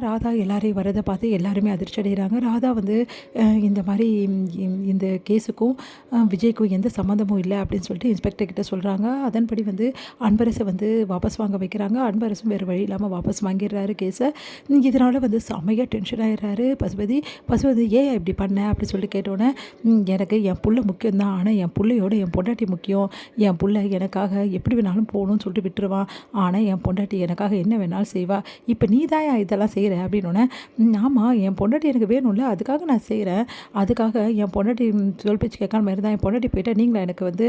ராதா எல்லாரையும் வரதை பார்த்து எல்லாருமே அதிர்ச்சி அடைகிறாங்க. ராதா வந்து இந்த மாதிரி இந்த கேஸுக்கும் விஜய்க்கும் எந்த சம்மந்தமும் இல்லை அப்படின்னு சொல்லிட்டு இன்ஸ்பெக்டர் கிட்ட சொல்கிறாங்க. அதன்படி வந்து அன்பரசை வந்து வாபஸ் வாங்க வைக்கிறாங்க. அன்பரசும் வேறு வழி இல்லாமல் வாபஸ் வாங்கிடுறாரு கேஸை. இதனால் வந்து செம்மையாக டென்ஷன் ஆகிடுறாரு பசுபதி. ஏன் இப்படி பண்ண அப்படின்னு சொல்லிட்டு கேட்டோன்னே, எனக்கு என் புள்ள முக்கியம்தான், ஆனால் என் பிள்ளையோட என் பொண்டாட்டி முக்கியம். என் புள்ள எனக்காக எப்படி வேணாலும் போகணும்னு சொல்லிட்டு விட்டுருவான், ஆனால் என் பொண்டாட்டி எனக்காக என்ன வேணாலும் செய்வா. இப்போ நீ தான் இதெல்லாம் செய்கிற அப்படின்னோடனே, ஆமாம் என் பொண்டாட்டி எனக்கு வேணும்ல, அதுக்காக நான் செய்கிறேன். அதுக்காக என் பொண்டாட்டி சொல் பேச்சு கேட்காம இருந்தால் என் பொண்டாட்டி போயிட்டா நீங்களா எனக்கு வந்து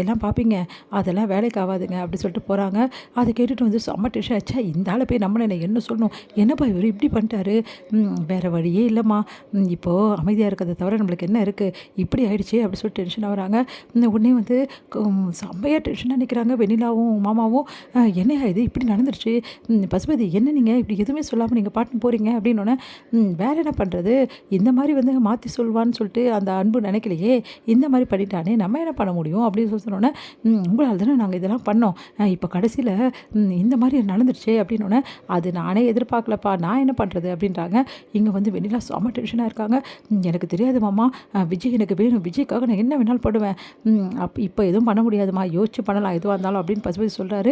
எல்லாம் பார்ப்பீங்க, அதெல்லாம் வேலைக்கு ஆகாதுங்க அப்படி சொல்லிட்டு போகிறாங்க. அதை கேட்டுட்டு வந்து செம்ம டென்ஷன் ஆச்சா, இந்த ஆளை போய் நம்மளை என்ன சொல்லணும், என்னப்பா இவர் இப்படி பண்ணிட்டாரு, வேறு வழியே இல்லைம்மா, இப்போது அமைதியாக இருக்கிறத தவிர நம்மளுக்கு என்ன இருக்குது, இப்படி ஆயிடுச்சு அப்படி சொல்லிட்டு டென்ஷன் ஆகிறாங்க. உடனே வந்து செம்மையாக டென்ஷனாக நிற்கிறாங்க வெண்ணிலாவும் மாமாவும். என்ன இது இப்படி நடந்துருச்சு, பசுபதி என்ன நீங்கள் இப்படி எதுவுமே சொல்லாமல் நீங்கள் பாட்டுன்னு போகிறீங்க அப்படின்னோடனே, வேறு என்ன பண்ணுறது, இந்த மாதிரி வந்து மாற்றி சொல்வான்னு சொல்லிட்டு அந்த அன்பு நினைக்கலையே, இந்த மாதிரி பண்ணிட்டானே நம்ம என்ன பண்ண முடியும் அப்படின்னு சொன்னோன்னே, உங்களால் தானே நாங்கள் இதெல்லாம் பண்ணோம், இப்போ கடைசியில் இந்த மாதிரி நடந்துருச்சே அப்படின்னோடனே, அது நானே எதிர்பார்க்கலப்பா, நான் என்ன பண்ணுறது அப்படின்றாங்க. இங்கே வந்து வெண்ணிலா செம்ம டென்ஷனாக இருக்காங்க. எனக்கு தெரியாது மாமா, விஜய் எனக்கு வேணும், விஜய்க்காக நான் என்ன வேணாலும் படுவேன், இப்போ எதுவும் பண்ண முடியாதுமா, யோசிச்சு பண்ணலாம் எதுவாக இருந்தாலும் அப்படின்னு பசுபதி சொல்கிறாரு.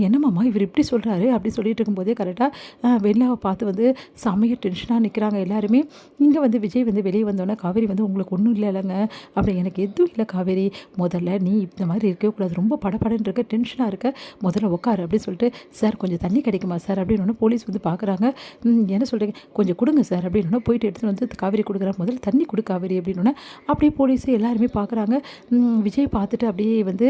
என்னம்மாம்மா இவர் இப்படி சொல்கிறாரு அப்படி சொல்லிட்டு இருக்கும்போதே கரெக்டாக வெண்ணிலாவை பார்த்து வந்து செம்மையாக டென்ஷனாக நிற்கிறாங்க எல்லாருமே. இங்கே வந்து விஜய் வந்து வெளியே வந்தோடனே, காவேரி வந்து உங்களுக்கு ஒன்றும் இல்லைங்க அப்படி, எனக்கு எதுவும் இல்லை காவேரி, முதல்ல நீ இந்த மாதிரி இருக்கக்கூடாது, ரொம்ப படப்படன்னு இருக்க, டென்ஷனாக இருக்க, முதல்ல உட்காரு அப்படின்னு சொல்லிட்டு, சார் கொஞ்சம் தண்ணி கிடைக்குமா சார் அப்படின்னு போலீஸ் வந்து பார்க்குறாங்க. என்ன சொல்கிறீங்க, கொஞ்சம் கொடுங்க சார் அப்படின்னு போயிட்டு எடுத்துகிட்டு வந்து காவேரி கொடுக்குறாங்க, முதல்ல தண்ணி கொடு காவேரி அப்படின்னு. அப்படியே போலீஸ் எல்லாருமே பார்க்குறாங்க. விஜய் பார்த்துட்டு அப்படியே வந்து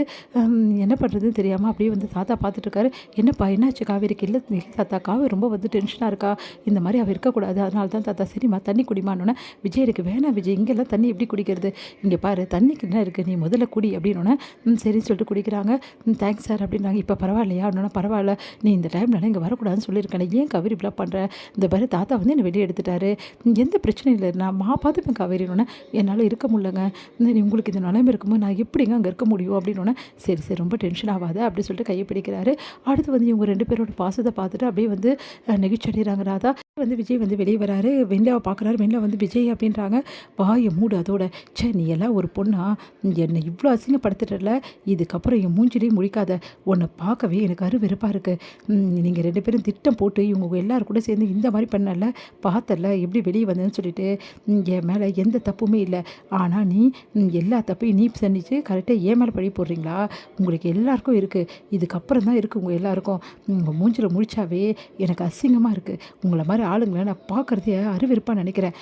என்ன பண்ணுறதுன்னு தெரியாமல் அப்படியே வந்து தாத்தா பார்த்துட்ருக்காரு. என்னப்பா என்னாச்சு காவேரிக்கு, இல்லை தாத்தா காவேரி ரொம்ப வந்து டென்ஷனாக இருக்கா, இந்த மாதிரி அவள் இருக்கக்கூடாது, அதனால தான் தாத்தா, சரிம்மா தண்ணி குடிமானோன்னே, விஜய் எனக்கு வேணாம் விஜய், இங்கெல்லாம் தண்ணி எப்படி குடிக்கிறது, இங்கே பாரு தண்ணிக்கு என்ன இருக்குது, நீ முதல்ல குடி அப்படின்னோடனே, சரின்னு சொல்லிட்டு குடிக்கிறாங்க. தேங்க்ஸ் சார் அப்படின்னாங்க. இப்போ பரவாயில்லையா அப்படின்னா, பரவாயில்ல, நீ இந்த டைம்லலாம் இங்கே வரக்கூடாதுன்னு சொல்லியிருக்கேன், ஏன் காவேரி இப்படிலாம் பண்ணுற, இந்த பாரு தாத்தா வந்து என்னை வெளியே எடுத்துட்டாரு, எந்த பிரச்சனையும் இல்லை, நான் பார்த்துப்பேன் காவேரினோடனே, என்னால் இருக்க முடியலங்க, உங்களுக்கு இந்த நிலைமை இருக்கும்போது நான் எப்படிங்க அங்கே இருக்க முடியும் அப்படின்னோடனே, சரி சரி ரொம்ப டென்ஷன் ஆகாத அப்படின்னு சொல்லிட்டு கையை பிடிக்கிறாரு. அடுத்து வந்து இவங்க 2 பேரோட பாசத்தை பார்த்துட்டு அப்படியே வந்து நெகிழ்ச்சடைகிறாங்க ராதா. வந்து விஜய் வந்து வெளியே வராரு, வெண்ணிலாவை பார்க்குறாரு. வெண்ணிலா வந்து விஜய் அப்படின்றாங்க. வாயை மூடு அதோட, நீ எல்லாம் ஒரு பொண்ணா, என்னை இவ்வளோ அசிங்கப்படுத்துறல, இதுக்கப்புறம் என் மூஞ்சிலையும் முழிக்காத, உன்னை பார்க்கவே எனக்கு அருவெறுப்பாக இருக்குது, நீங்கள் 2 பேரும் திட்டம் போட்டு இவங்க எல்லாரும் கூட சேர்ந்து இந்த மாதிரி பண்ணல, பார்த்தல எப்படி வெளியே வந்தேன்னு சொல்லிட்டு, என் மேலே எந்த தப்புமே இல்லை, ஆனால் நீ எல்லா தப்பையும் நீ செஞ்சிச்சு கரெக்டாக என் மேலே பழி போடுறீங்களா, உங்களுக்கு எல்லாருக்கும் இருக்குது, இதுக்கப்புறம் தான் இருக்குது உங்கள் எல்லாருக்கும், உங்கள் மூஞ்சில் முழிச்சாவே எனக்கு அசிங்கமாக இருக்குது, உங்களை மாதிரி ஆளுங்களை நான் பார்க்குறதே அருவெறுப்பாக நினைக்கிறேன்,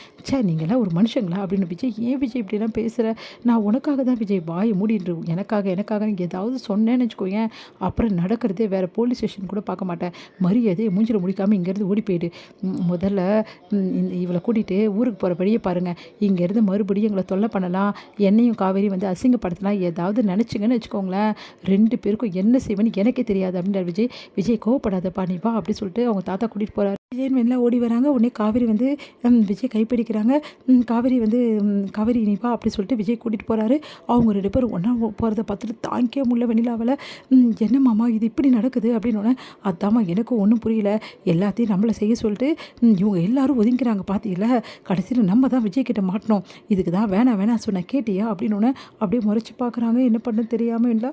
நீங்களாம் ஒரு மனுஷங்களா அப்படின்னு. விஜய் ஏன் விஜய் இப்படிலாம் பேசுகிற, நான் உனக்காக தான் விஜய், வாயை மூடின்று, எனக்காக ஏதாவது சொன்னேன்னு வச்சுக்கோயேன், அப்புறம் நடக்கிறதே வேறு, போலீஸ் ஸ்டேஷன் கூட பார்க்க மாட்டேன், மரியாதையை மூஞ்சில் முடிக்காமல் இங்கேருந்து ஓடி போயிடு, முதல்ல இவளை கூட்டிகிட்டு ஊருக்கு போகிற வழியை பாருங்கள், இங்கேருந்து மறுபடியும் எங்களை தொல்லை பண்ணலாம், என்னையும் காவேரி வந்து அசிங்கப்படுத்தலாம், ஏதாவது நினச்சிங்கன்னு வச்சுக்கோங்களேன், 2 பேருக்கும் என்ன செய்வேன்னு எனக்கே தெரியாது அப்படின்றார் விஜய். விஜய் கோவப்படாதப்பா நீ வா அப்படி சொல்லிட்டு அவங்க தாத்தா கூட்டிகிட்டு போகிறார். விஜயன் வெளில ஓடி வராங்க. உடனே காவேரி வந்து விஜய் கைப்பிடிக்கிறாங்க. காவேரி வந்து காவேரி நீ வா அப்படி சொல்லிட்டு விஜய் கூட்டிகிட்டு போகிறாரு. அவங்க 2 பேரும் ஒன்றா போகிறத பார்த்துட்டு தாங்கிக்கவே முடியல வெண்ணிலாவில். என்ன மாமா இது இப்படி நடக்குது அப்படின்னோடனே, அதாம்மா எனக்கும் ஒன்றும் புரியல, எல்லாத்தையும் நம்மளை செய்ய சொல்லிட்டு இவங்க எல்லாரும் ஒதுங்கிறாங்க பார்த்தீங்களா, கடைசியில் நம்ம தான் விஜய் கிட்ட மாட்டினோம், இதுக்கு தான் வேணாம் சொன்ன கேட்டியா அப்படின்னோடனே அப்படியே முறைச்சி பார்க்குறாங்க. என்ன பண்ண தெரியாமல் இல்லை.